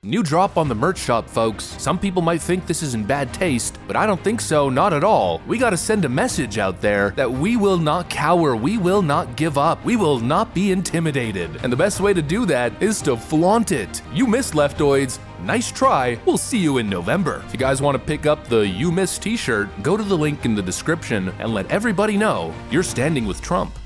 New drop on the merch shop, folks. Some people might think this is in bad taste, but I don't think so, not at all. We gotta send a message out there that we will not cower, we will not give up, we will not be intimidated. And the best way to do that is to flaunt it. You missed, leftoids. Nice try. We'll see you in November. If you guys want to pick up the You Missed t-shirt, go to the link in the description and let everybody know you're standing with Trump.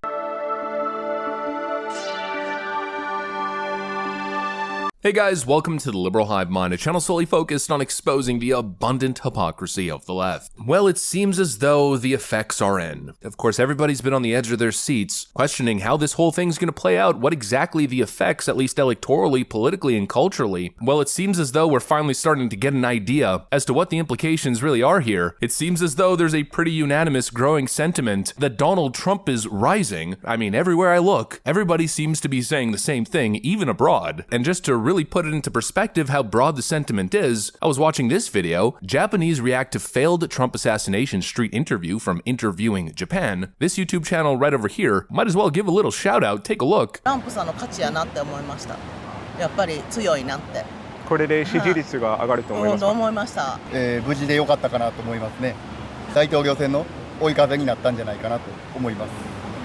Hey guys, welcome to the Liberal Hive Mind, a channel solely focused on exposing the abundant hypocrisy of the left. Well, it seems as though the effects are in. Of course, everybody's been on the edge of their seats, questioning how this whole thing's gonna play out, what exactly the effects, at least electorally, politically, and culturally. Well, it seems as though we're finally starting to get an idea as to what the implications really are here. It seems as though there's a pretty unanimous growing sentiment that Donald Trump is rising. I mean, everywhere I look, everybody seems to be saying the same thing, even abroad. And just to really put it into perspective how broad the sentiment is, I was watching this video. Japanese react to failed Trump assassination street interview from Interviewing Japan. This YouTube channel right over here, might as well give a little shout out. Take a look. トランプさんの価値やなって思いました。やっぱり強いなって。これで支持率が上がると思いますか？思いました。無事で良かったかなと思いますね。大統領選の追い風になったんじゃないかなと思います。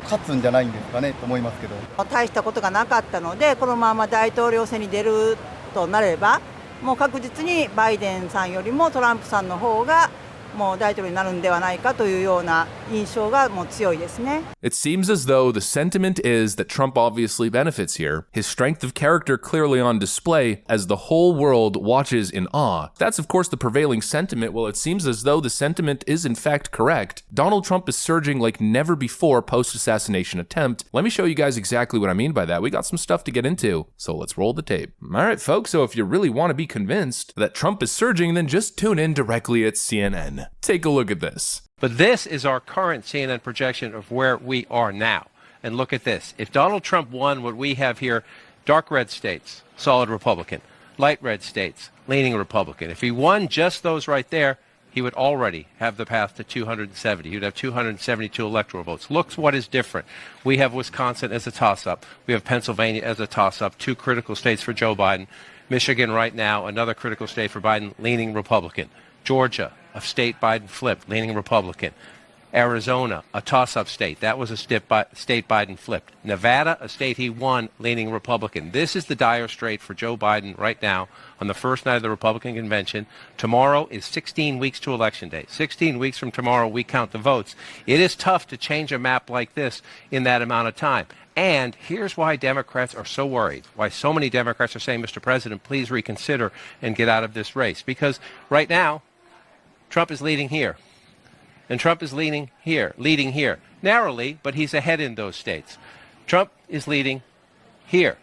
勝つんじゃないんですかねと思いますけど。大したことがなかったので、このまま大統領選に出るとなれば、もう確実にバイデンさんよりもトランプさんの方がもう大統領になるんではないかというような印象がもう強いですね。It seems as though the sentiment is that Trump obviously benefits here. His strength of character clearly on display as the whole world watches in awe. That's of course the prevailing sentiment. Well, it seems as though the sentiment is in fact correct. Donald Trump is surging like never before post-assassination attempt. Let me show you guys exactly what I mean by that. We got some stuff to get into, so let's roll the tape. Alright folks, so if you really want to be convinced that Trump is surging, then just tune in directly at CNN. Take a look at this. But this is our current CNN projection of where we are now. And look at this. If Donald Trump won what we have here, dark red states, solid Republican. Light red states, leaning Republican. If he won just those right there, he would already have the path to 270. He would have 272 electoral votes. Look what is different. We have Wisconsin as a toss-up. We have Pennsylvania as a toss-up. Two critical states for Joe Biden. Michigan right now, another critical state for Biden, leaning Republican. Georgia, a state Biden flipped, leaning Republican. Arizona, a toss-up state. That was a state Biden flipped. Nevada, a state he won, leaning Republican. This is the dire strait for Joe Biden right now on the first night of the Republican convention. Tomorrow is 16 weeks to Election Day. 16 weeks from tomorrow, we count the votes. It is tough to change a map like this in that amount of time. And here's why Democrats are so worried, why so many Democrats are saying, Mr. President, please reconsider and get out of this race. Because right now, Trump is leading here. And Trump is leading here. Narrowly, but he's ahead in those states. Trump is leading here.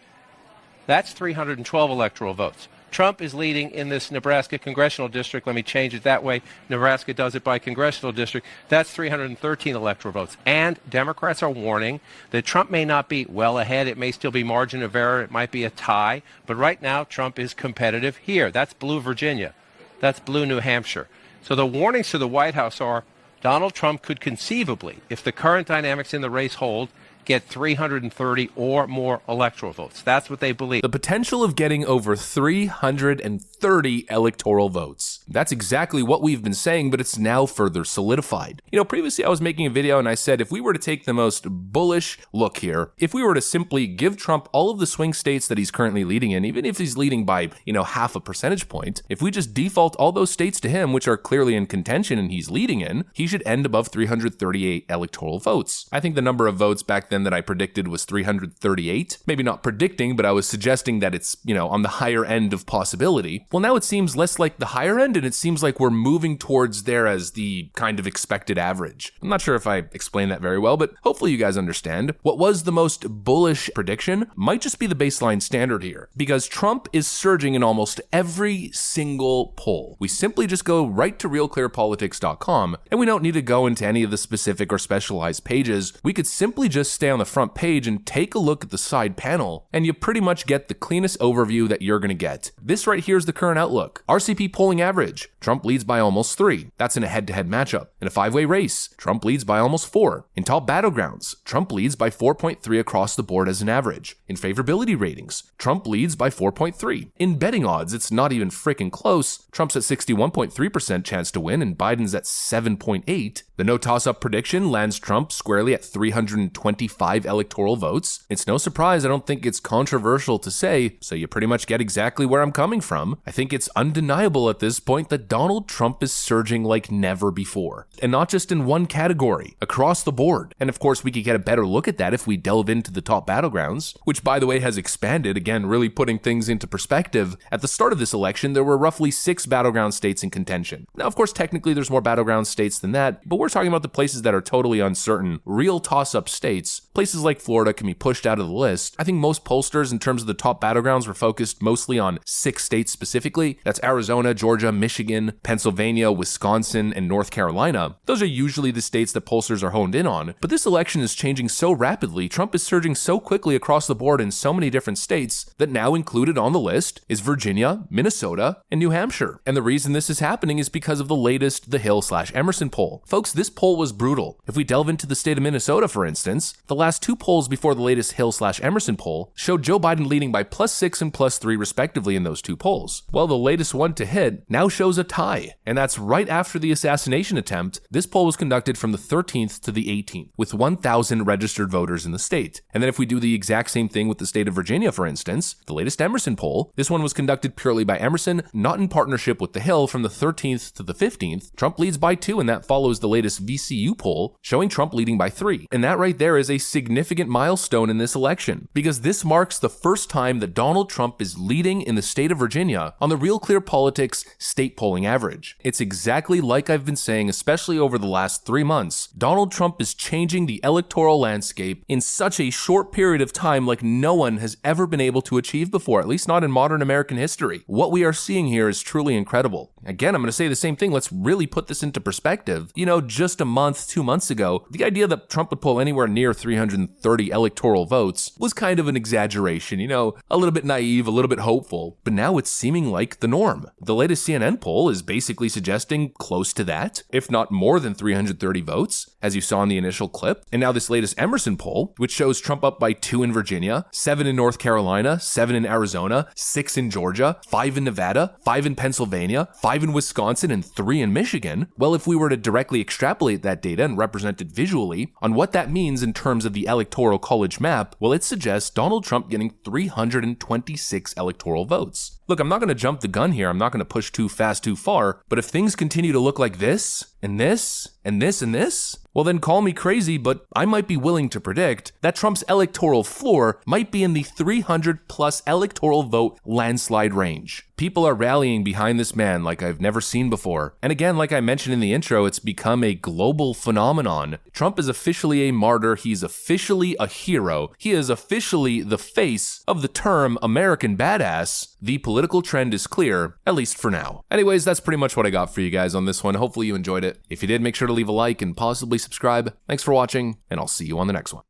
That's 312 electoral votes. Trump is leading in this Nebraska congressional district. Let me change it that way. Nebraska does it by congressional district. That's 313 electoral votes. And Democrats are warning that Trump may not be well ahead. It may still be margin of error. It might be a tie. But right now, Trump is competitive here. That's blue Virginia. That's blue New Hampshire. So the warnings to the White House are Donald Trump could conceivably, if the current dynamics in the race hold, get 330 or more electoral votes. That's what they believe. The potential of getting over 330 electoral votes. That's exactly what we've been saying, but it's now further solidified. You know, previously I was making a video and I said if we were to take the most bullish look here, if we were to simply give Trump all of the swing states that he's currently leading in, even if he's leading by, half a percentage point, if we just default all those states to him, which are clearly in contention and he's leading in, he should end above 338 electoral votes. I think the number of votes back then that I predicted was 338. Maybe not predicting, but I was suggesting that it's, on the higher end of possibility. Well, now it seems less like the higher end, and it seems like we're moving towards there as the kind of expected average. I'm not sure if I explained that very well, but hopefully you guys understand. What was the most bullish prediction might just be the baseline standard here, because Trump is surging in almost every single poll. We simply just go right to realclearpolitics.com, and we don't need to go into any of the specific or specialized pages. We could simply just stay on the front page and take a look at the side panel, and you pretty much get the cleanest overview that you're gonna get. This right here is the current outlook. RCP polling average, Trump leads by almost 3. That's in a head-to-head matchup. In a 5-way race, Trump leads by almost 4. In top battlegrounds, Trump leads by 4.3 across the board as an average. In favorability ratings, Trump leads by 4.3. In betting odds, it's not even freaking close. Trump's at 61.3% chance to win and Biden's at 7.8. The no toss-up prediction lands Trump squarely at 325 electoral votes. It's no surprise, I don't think it's controversial to say, so you pretty much get exactly where I'm coming from. I think it's undeniable at this point that Donald Trump is surging like never before. And not just in one category, across the board. And of course, we could get a better look at that if we delve into the top battlegrounds, which by the way has expanded, again, really putting things into perspective. At the start of this election, there were roughly 6 battleground states in contention. Now, of course, technically there's more battleground states than that, but we're talking about the places that are totally uncertain, real toss-up states. Places like Florida can be pushed out of the list. I think most pollsters in terms of the top battlegrounds were focused mostly on 6 states specifically. That's Arizona, Georgia, Michigan, Pennsylvania, Wisconsin, and North Carolina. Those are usually the states that pollsters are honed in on. But this election is changing so rapidly, Trump is surging so quickly across the board in so many different states that now included on the list is Virginia, Minnesota, and New Hampshire. And the reason this is happening is because of the latest The Hill/Emerson poll. Folks, this poll was brutal. If we delve into the state of Minnesota, for instance, the last 2 polls before the latest Hill/Emerson poll showed Joe Biden leading by +6 and +3 respectively in those 2 polls. Well, the latest one to hit now shows a tie, and that's right after the assassination attempt. This poll was conducted from the 13th to the 18th, with 1,000 registered voters in the state. And then if we do the exact same thing with the state of Virginia, for instance, the latest Emerson poll, this one was conducted purely by Emerson, not in partnership with The Hill, from the 13th to the 15th. Trump leads by 2, and that follows the latest VCU poll, showing Trump leading by 3. And that right there is a significant milestone in this election, because this marks the first time that Donald Trump is leading in the state of Virginia on the Real Clear Politics state polling average. It's exactly like I've been saying, especially over the last 3 months. Donald Trump is changing the electoral landscape in such a short period of time like no one has ever been able to achieve before, at least not in modern American history. What we are seeing here is truly incredible. Again, I'm going to say the same thing. Let's really put this into perspective. You know, just a month, 2 months ago, the idea that Trump would pull anywhere near 330 electoral votes was kind of an exaggeration, you know, a little bit naive, a little bit hopeful, but now it's seeming like the norm. The latest CNN poll is basically suggesting close to that, if not more than 330 votes, as you saw in the initial clip. And now this latest Emerson poll, which shows Trump up by 2 in Virginia, 7 in North Carolina, 7 in Arizona, 6 in Georgia, 5 in Nevada, 5 in Pennsylvania, 5 in Wisconsin, and 3 in Michigan. Well, if we were to directly extrapolate that data and represent it visually on what that means in terms of the electoral college map, well, it suggests Donald Trump getting 326 electoral votes. Look, I'm not going to jump the gun here. I'm not going to push too fast, too far. But if things continue to look like this, and this, and this, and this, well then call me crazy, but I might be willing to predict that Trump's electoral floor might be in the 300 plus electoral vote landslide range. People are rallying behind this man like I've never seen before. And again, like I mentioned in the intro, it's become a global phenomenon. Trump is officially a martyr. He's officially a hero. He is officially the face of the term American badass. The political trend is clear, at least for now. Anyways, that's pretty much what I got for you guys on this one. Hopefully you enjoyed it. If you did, make sure to leave a like and possibly subscribe. Thanks for watching, and I'll see you on the next one.